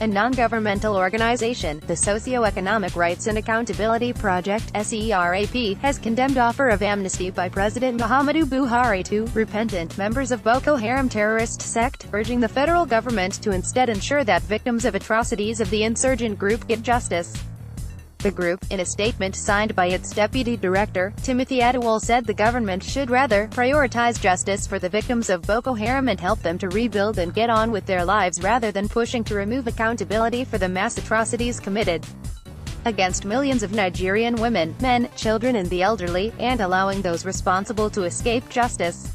A non-governmental organization, the Socio-Economic Rights and Accountability Project (SERAP), has condemned offer of amnesty by President Muhammadu Buhari to repentant members of Boko Haram terrorist sect, urging the federal government to instead ensure that victims of atrocities of the insurgent group get justice. The group, in a statement signed by its deputy director, Timothy Adewole, said the government should rather prioritize justice for the victims of Boko Haram and help them to rebuild and get on with their lives rather than pushing to remove accountability for the mass atrocities committed against millions of Nigerian women, men, children and the elderly, and allowing those responsible to escape justice.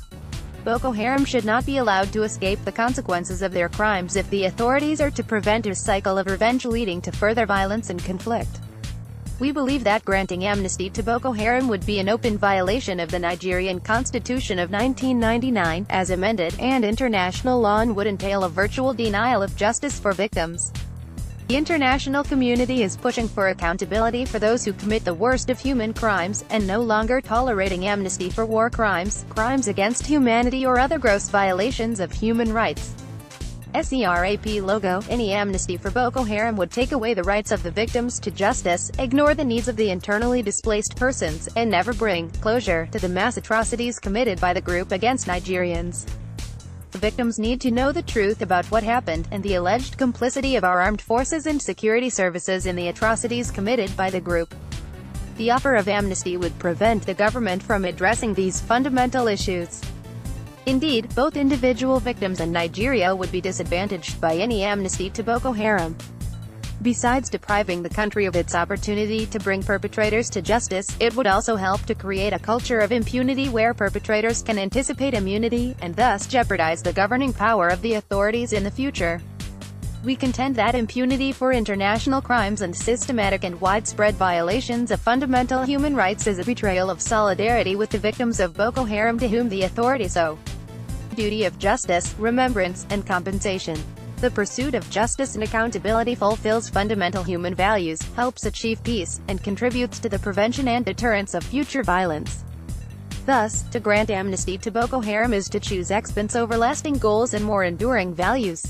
Boko Haram should not be allowed to escape the consequences of their crimes if the authorities are to prevent a cycle of revenge leading to further violence and conflict. We believe that granting amnesty to Boko Haram would be an open violation of the Nigerian Constitution of 1999, as amended, and international law, and would entail a virtual denial of justice for victims. The international community is pushing for accountability for those who commit the worst of human crimes, and no longer tolerating amnesty for war crimes, crimes against humanity or other gross violations of human rights. SERAP logo. Any amnesty for Boko Haram would take away the rights of the victims to justice, ignore the needs of the internally displaced persons, and never bring closure to the mass atrocities committed by the group against Nigerians. The victims need to know the truth about what happened, and the alleged complicity of our armed forces and security services in the atrocities committed by the group. The offer of amnesty would prevent the government from addressing these fundamental issues. Indeed, both individual victims and Nigeria would be disadvantaged by any amnesty to Boko Haram. Besides depriving the country of its opportunity to bring perpetrators to justice, it would also help to create a culture of impunity where perpetrators can anticipate immunity, and thus jeopardize the governing power of the authorities in the future. We contend that impunity for international crimes and systematic and widespread violations of fundamental human rights is a betrayal of solidarity with the victims of Boko Haram, to whom the authorities owe duty of justice, remembrance, and compensation. The pursuit of justice and accountability fulfills fundamental human values, helps achieve peace, and contributes to the prevention and deterrence of future violence. Thus, to grant amnesty to Boko Haram is to choose excellence over lasting goals and more enduring values.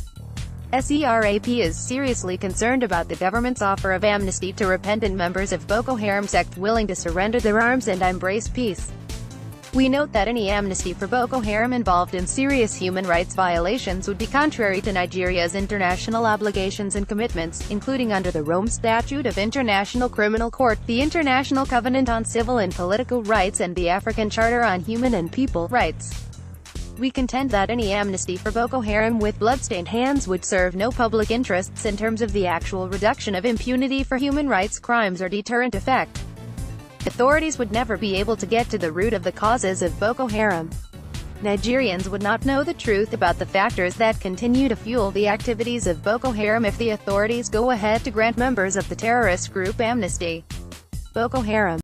SERAP is seriously concerned about the government's offer of amnesty to repentant members of Boko Haram sect willing to surrender their arms and embrace peace. We note that any amnesty for Boko Haram involved in serious human rights violations would be contrary to Nigeria's international obligations and commitments, including under the Rome Statute of International Criminal Court, the International Covenant on Civil and Political Rights, and the African Charter on Human and People Rights. We contend that any amnesty for Boko Haram with bloodstained hands would serve no public interests in terms of the actual reduction of impunity for human rights crimes or deterrent effect. Authorities would never be able to get to the root of the causes of Boko Haram. Nigerians would not know the truth about the factors that continue to fuel the activities of Boko Haram if the authorities go ahead to grant members of the terrorist group amnesty. Boko Haram